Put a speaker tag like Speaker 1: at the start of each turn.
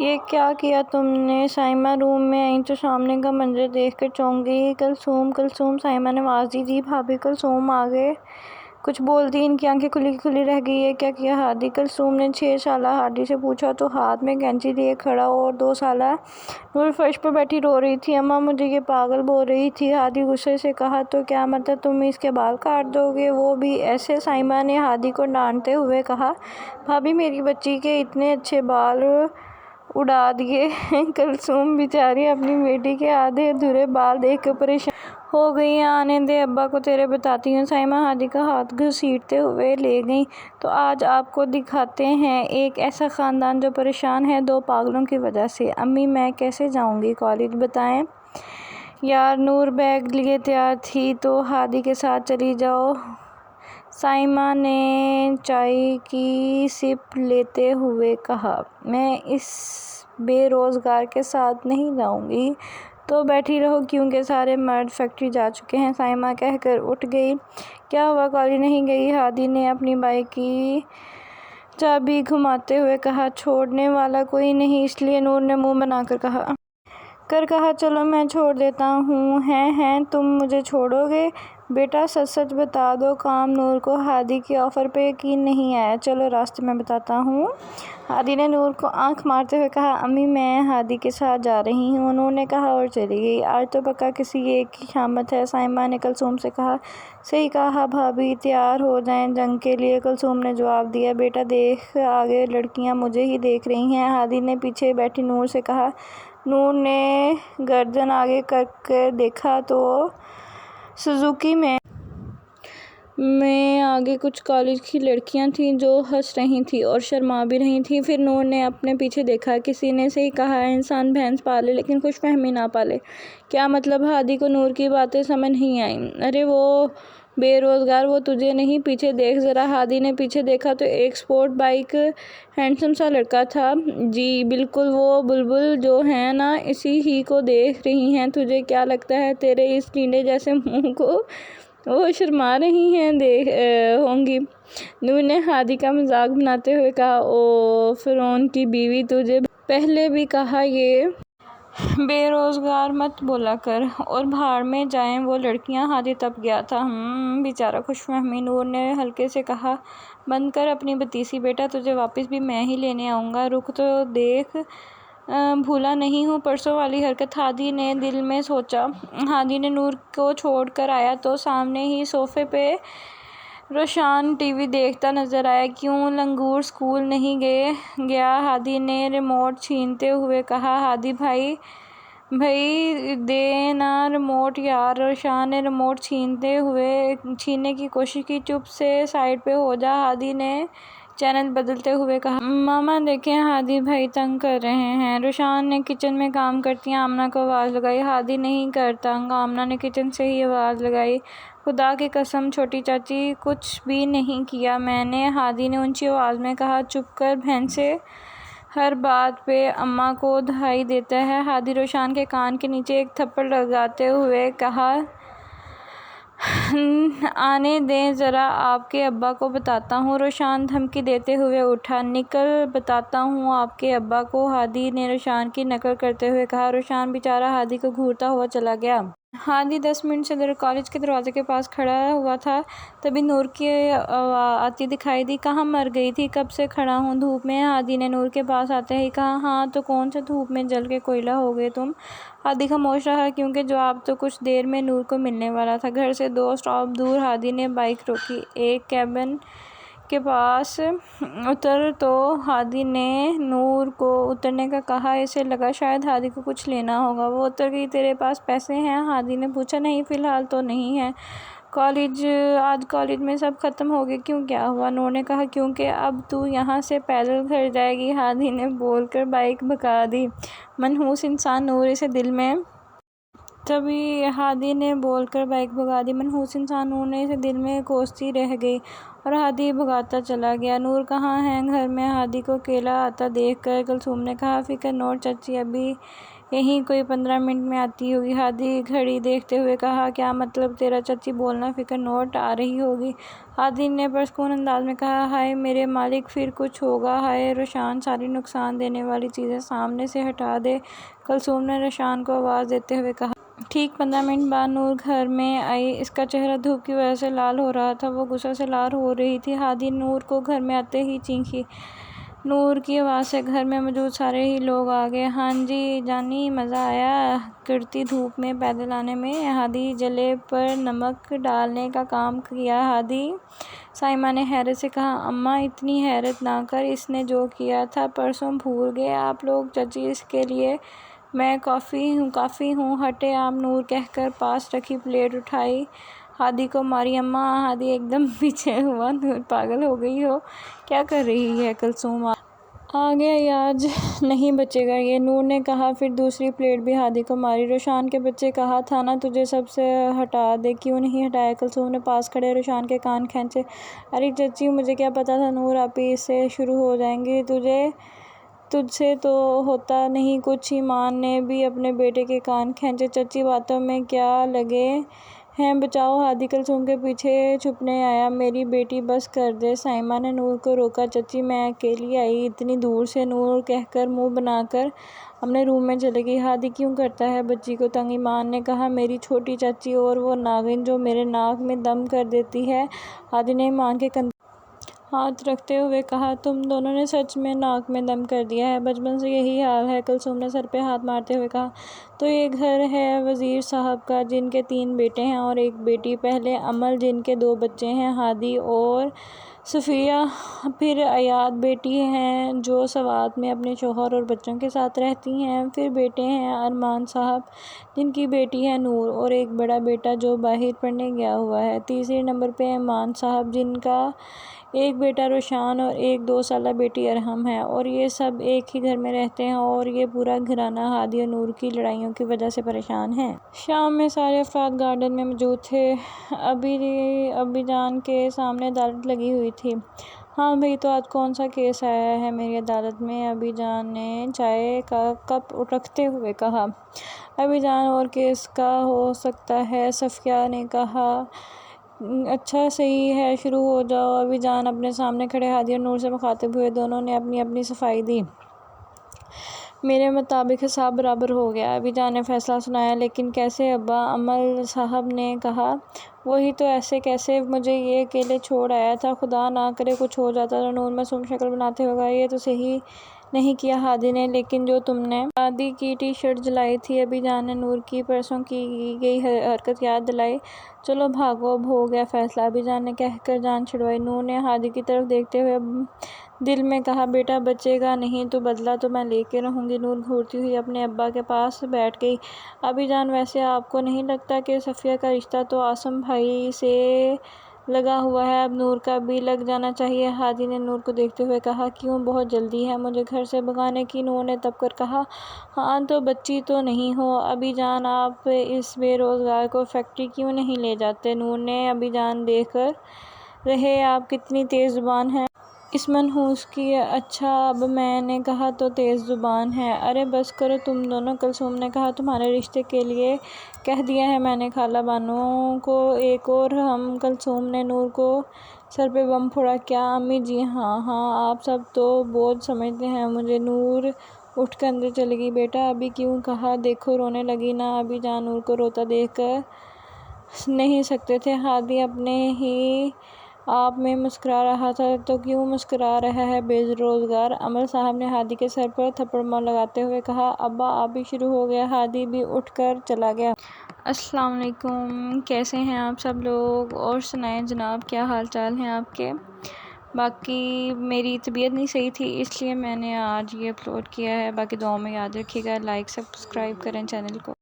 Speaker 1: یہ کیا کیا تم نے؟ سائمہ روم میں آئی تو سامنے کا منظر دیکھ کر چونک گئی۔ کلثوم کلثوم سائمہ نے آواز دی۔ جی بھابی۔ کلثوم آگے کچھ بولتی ان کی آنکھیں کھلی کھلی رہ گئی۔ یہ کیا کیا ہادی؟ کلثوم نے 6 سالہ ہادی سے پوچھا تو ہاتھ میں کینچی لیے کھڑا اور 2 سالہ نور فرش پر بیٹھی رو رہی تھی۔ اماں مجھے یہ پاگل بول رہی تھی، ہادی غصے سے کہا۔ تو کیا مطلب تم اس کے بال کاٹ دو گے، وہ بھی ایسے؟ سائمہ نے ہادی کو ڈانٹتے ہوئے کہا۔ بھابی میری بچی کے اتنے اچھے بال اڑا دیے۔ کلثوم بیچاری اپنی بیٹی کے آدھے ادھورے بال دیکھ کر پریشان ہو گئی۔ آنے دے ابا کو تیرے بتاتی ہوں۔ سائمہ ہادی کا ہاتھ گھسیٹتے ہوئے لے گئی۔ تو آج آپ کو دکھاتے ہیں ایک ایسا خاندان جو پریشان ہے 2 پاگلوں کی وجہ سے۔ امی میں کیسے جاؤں گی کالج بتائیں؟ یار نور بیگ لیے تیار تھی تو ہادی کے ساتھ چلی جاؤ۔ سائمہ نے چائے کی سپ لیتے ہوئے کہا۔ میں اس بے روزگار کے ساتھ نہیں جاؤں گی۔ تو بیٹھی رہو کیونکہ سارے مرد فیکٹری جا چکے ہیں، سائمہ کہہ کر اٹھ گئی۔ کیا ہوا کالج نہیں گئی؟ ہادی نے اپنی بائیک کی چابی گھماتے ہوئے کہا۔ چھوڑنے والا کوئی نہیں، اس لیے نور نے منہ بنا کر کہا چلو میں چھوڑ دیتا ہوں۔ ہیں تم مجھے چھوڑو گے؟ بیٹا سچ سچ بتا دو کام۔ نور کو ہادی کے آفر پہ یقین نہیں آیا۔ چلو راستے میں بتاتا ہوں۔ ہادی نے نور کو آنکھ مارتے ہوئے کہا۔ امی میں ہادی کے ساتھ جا رہی ہوں، نور نے کہا اور چلی گئی۔ آج تو پکا کسی ایک کی شامت ہے، سائمہ نے کلثوم سے کہا۔ صحیح کہا بھابی، تیار ہو جائیں جنگ کے لیے، کلثوم نے جواب دیا۔ بیٹا دیکھ آگے لڑکیاں مجھے ہی دیکھ رہی ہیں، ہادی نے پیچھے بیٹھی نور سے کہا۔ نور نے گردن آگے کر کے دیکھا تو سوزوکی میں آگے کچھ کالج کی لڑکیاں تھیں جو ہنس رہی تھیں اور شرما بھی رہی تھیں۔ پھر نور نے اپنے پیچھے دیکھا۔ کسی نے صحیح کہا ہے، انسان بھینس پالے لیکن خوش فہمی نہ پالے۔ کیا مطلب؟ ہادی کو نور کی باتیں سمجھ نہیں آئیں۔ ارے وہ بے روزگار، وہ تجھے نہیں، پیچھے دیکھ ذرا۔ ہادی نے پیچھے دیکھا تو ایک اسپورٹ بائک ہینڈسم سا لڑکا تھا۔ جی بالکل، وہ بلبل جو ہے نا، اسی ہی کو دیکھ رہی ہیں۔ تجھے کیا لگتا ہے تیرے اس ٹینڈے جیسے منہ کو وہ شرما رہی ہیں ہوں گی؟ نور نے ہادی کا مذاق بناتے ہوئے کہا۔ او فرعون کی بیوی، تجھے پہلے بھی کہا یہ بے روزگار مت بولا کر، اور بھاڑ میں جائیں وہ لڑکیاں۔ ہادی تپ گیا تھا۔ بیچارہ خوش فہمی، نور نے ہلکے سے کہا۔ بند کر اپنی بتیسی بیٹا، تجھے واپس بھی میں ہی لینے آؤں گا، رخ تو دیکھ، بھولا نہیں ہوں پرسوں والی حرکت، ہادی نے دل میں سوچا۔ ہادی نے نور کو چھوڑ کر آیا تو سامنے ہی صوفے پہ روشان ٹی وی دیکھتا نظر آیا۔ کیوں لنگور اسکول نہیں گیا؟ ہادی نے ریموٹ چھینتے ہوئے کہا۔ ہادی بھائی دے نا ریموٹ یار۔ روشان نے ریموٹ چھیننے کی کوشش کی۔ چپ سے سائیڈ پہ ہو جا، ہادی نے چینل بدلتے ہوئے کہا۔ ماما دیکھیں، ہادی بھائی تنگ کر رہے ہیں۔ روشان نے کچن میں کام کرتی آمنہ کو آواز لگائی۔ ہادی نہیں کرتا، آمنہ نے کچن سے ہی آواز لگائی۔ خدا کی قسم چھوٹی چاچی، کچھ بھی نہیں کیا میں نے، ہادی نے اونچی آواز میں کہا۔ چپ کر بھینسے، ہر بات پہ اماں کو دہائی دیتا ہے، ہادی روشان کے کان کے نیچے ایک تھپڑ لگاتے ہوئے کہا۔ آنے دیں ذرا، آپ کے ابا کو بتاتا ہوں، روشان دھمکی دیتے ہوئے اٹھا۔ نکل، بتاتا ہوں آپ کے ابا کو، ہادی نے روشان کی نقل کرتے ہوئے کہا۔ روشان بیچارہ ہادی کو گھورتا ہوا چلا گیا۔ ہادی 10 منٹ سے کالج کے دروازے کے پاس کھڑا ہوا تھا، تبھی نور کی آتی دکھائی دی۔ کہاں مر گئی تھی؟ کب سے کھڑا ہوں دھوپ میں، ہادی نے نور کے پاس آتے ہی کہا۔ ہاں تو کون سے دھوپ میں جل کے کوئلہ ہو گئے تم؟ ہادی خاموش رہا کیونکہ جواب تو کچھ دیر میں نور کو ملنے والا تھا۔ گھر سے 2 اسٹاپ دور ہادی نے بائیک روکی، ایک کیبن کے پاس اتر تو ہادی نے نور کو اترنے کا کہا۔ اسے لگا شاید ہادی کو کچھ لینا ہوگا، وہ اتر گئی۔ تیرے پاس پیسے ہیں؟ ہادی نے پوچھا۔ نہیں فی الحال تو نہیں ہے، آج کالج میں سب ختم ہو گئے۔ کیوں، کیا ہوا؟ نور نے کہا۔ کیونکہ اب تو یہاں سے پیدل گھر جائے گی، ہادی نے بول کر بائیک بھگا دی۔ منحوس انسان، نور اسے دل میں کوستی رہ گئی۔ اور ہادی بھگاتا چلا گیا۔ نور کہاں ہے؟ گھر میں ہادی کو اکیلا آتا دیکھ کر کلثوم نے کہا، فکر نوٹ چچی ابھی یہیں کوئی 15 منٹ میں آتی ہوگی۔ ہادی گھڑی دیکھتے ہوئے کہا، کیا مطلب تیرا چچی؟ بولنا فکر نوٹ آ رہی ہوگی۔ ہادی نے پرسکون انداز میں کہا، ہائے میرے مالک پھر کچھ ہوگا، ہائے روشان ساری نقصان دینے والی چیزیں سامنے سے ہٹا دے۔ کلثوم نے روشان کو آواز دیتے ہوئے کہا۔ ٹھیک 15 منٹ بعد نور گھر میں آئی۔ اس کا چہرہ دھوپ کی وجہ سے لال ہو رہا تھا، وہ غصے سے لال ہو رہی تھی۔ ہادی نور کو گھر میں آتے ہی چینخی۔ نور کی آواز سے گھر میں موجود سارے ہی لوگ آ گئے۔ ہاں جی جانی، مزہ آیا کڑتی دھوپ میں پیدل آنے میں؟ ہادی جلے پر نمک ڈالنے کا کام کیا ہادی، سائمہ نے حیرت سے کہا۔ اماں اتنی حیرت نہ کر، اس نے جو کیا تھا پرسوں بھول گئے آپ لوگ؟ چچی اس کے لیے میں کافی ہوں، ہٹے آپ۔ نور کہہ کر پاس رکھی پلیٹ اٹھائی ہادی کو ماری۔ اماں! ہادی ایک دم پیچھے ہوا۔ نور پاگل ہو گئی ہو؟ کیا کر رہی ہے کلثوم؟ آگے آج نہیں بچے گا یہ، نور نے کہا، پھر دوسری پلیٹ بھی ہادی کو ماری۔ روشان کے بچے کہا تھا نا تجھے سب سے ہٹا دے، کیوں نہیں ہٹایا؟ کلثوم نے پاس کھڑے روشان کے کان کھینچے۔ ارے چچی مجھے کیا پتا تھا نور آپی سے شروع ہو جائیں گی، تجھ سے تو ہوتا نہیں کچھ۔ ایمان نے بھی اپنے بیٹے کے کان کھینچے۔ چچی باتوں میں کیا لگے ہیں، بچاؤ ہادی کلثوم کے پیچھے چھپنے آیا۔ میری بیٹی بس کر دے، سائمہ نے نور کو روکا۔ چچی میں اکیلی آئی اتنی دور سے، نور کہہ کر منہ بنا کر اپنے روم میں چلی گئی۔ ہادی کیوں کرتا ہے بچی کو تنگ؟ ایمان نے کہا، میری چھوٹی چاچی اور وہ ناگن جو میرے ناک میں دم کر دیتی ہے۔ ہادی نے ایمان کے کندھے ہاتھ رکھتے ہوئے کہا، تم دونوں نے سچ میں ناک میں دم کر دیا ہے؟ بچپن سے یہی حال ہے، کلثوم نے سر پہ ہاتھ مارتے ہوئے کہا۔ تو یہ گھر ہے وزیر صاحب کا، جن کے 3 بیٹے ہیں اور 1 بیٹی، پہلے امل جن کے 2 بچے ہیں، ہادی اور صفیہ، پھر ایاد بیٹی ہیں جو سوات میں اپنے شوہر اور بچوں کے ساتھ رہتی ہیں، پھر بیٹے ہیں ارمان صاحب جن کی بیٹی ہے نور، اور 1 بڑا بیٹا جو باہر پڑھنے گیا ہوا ہے، تیسرے نمبر پہ ایمان صاحب جن کا 1 بیٹا روشان اور 1 2 سالہ بیٹی ارحم ہے، اور یہ سب ایک ہی گھر میں رہتے ہیں، اور یہ پورا گھرانہ ہادی اور نور کی لڑائیوں کی وجہ سے پریشان ہے۔ شام میں سارے افراد گارڈن میں موجود تھے۔ ابی جان کے سامنے عدالت لگی ہوئی تھی۔ ہاں بھئی، تو آج کون سا کیس آیا ہے میری عدالت میں؟ ابی جان نے چائے کا کپ رکھتے ہوئے کہا۔ ابی جان، اور کیس کا ہو سکتا ہے، صفیہ نے کہا۔ اچھا صحیح ہے، شروع ہو جاؤ۔ ابی جان اپنے سامنے کھڑے ہادی اور نور سے مخاطب ہوئے۔ دونوں نے اپنی اپنی صفائی دی۔ میرے مطابق حساب برابر ہو گیا، ابی جان نے فیصلہ سنایا۔ لیکن کیسے ابا؟ امل صاحب نے کہا۔ وہی تو، ایسے کیسے؟ مجھے یہ اکیلے چھوڑ آیا تھا، خدا نہ کرے کچھ ہو جاتا تو۔ نور معصوم شکل بناتے ہوئے کہا، یہ تو صحیح نہیں کیا ہادی نے، لیکن جو تم نے ہادی کی ٹی شرٹ جلائی تھی۔ ابی جان نے نور کی پرسوں کی گئی حرکت یاد دلائی۔ چلو بھاگو، اب ہو گیا فیصلہ، ابی جان نے کہہ کر جان چھڑوائی۔ نور نے ہادی کی طرف دیکھتے ہوئے دل میں کہا، بیٹا بچے گا نہیں تو بدلہ تو میں لے کے رہوں گی۔ نور گھورتی ہوئی اپنے ابا کے پاس بیٹھ گئی۔ ابی جان، ویسے آپ کو نہیں لگتا کہ صفیہ کا رشتہ تو عاصم بھائی سے لگا ہوا ہے، اب نور کا بھی لگ جانا چاہیے؟ ہادی نے نور کو دیکھتے ہوئے کہا۔ کیوں، بہت جلدی ہے مجھے گھر سے بھگانے کی؟ نور نے تب کر کہا۔ ہاں تو بچی تو نہیں ہو؟ ابی جان، آپ اس بے روزگار کو فیکٹری کیوں نہیں لے جاتے؟ نور نے ابی جان دیکھ رہے آپ کتنی تیز زبان ہیں اس منحوس کی۔ اچھا، اب میں نے کہا تو تیز زبان ہے؟ ارے بس کرو تم دونوں، کلثوم نے کہا۔ تمہارے رشتے کے لیے کہہ دیا ہے میں نے خالہ بانو کو، ایک اور ہم۔ کلثوم نے نور کو سر پہ بم پھوڑا۔ کیا امی جی؟ ہاں ہاں، آپ سب تو بوجھ سمجھتے ہیں مجھے۔ نور اٹھ کر اندر چلی گئی۔ بیٹا ابھی کیوں؟ کہا۔ دیکھو رونے لگی نا۔ ابی جان نور کو روتا دیکھ کر نہیں سکتے تھے۔ ہادی اپنے ہی آپ میں مسکرا رہا تھا، تو کیوں مسکرا رہا ہے بے روزگار؟ امل صاحب نے ہادی کے سر پر تھپڑ لگاتے ہوئے کہا۔ ابا ابھی شروع ہو گیا۔ ہادی بھی اٹھ کر چلا گیا۔ السلام علیکم، کیسے ہیں آپ سب لوگ؟ اور سنائیں جناب، کیا حال چال ہیں آپ کے؟ باقی میری طبیعت نہیں صحیح تھی، اس لیے میں نے آج یہ اپلوڈ کیا ہے۔ باقی دعاؤں میں یاد رکھیے گا، لائک سبسکرائب کریں چینل کو۔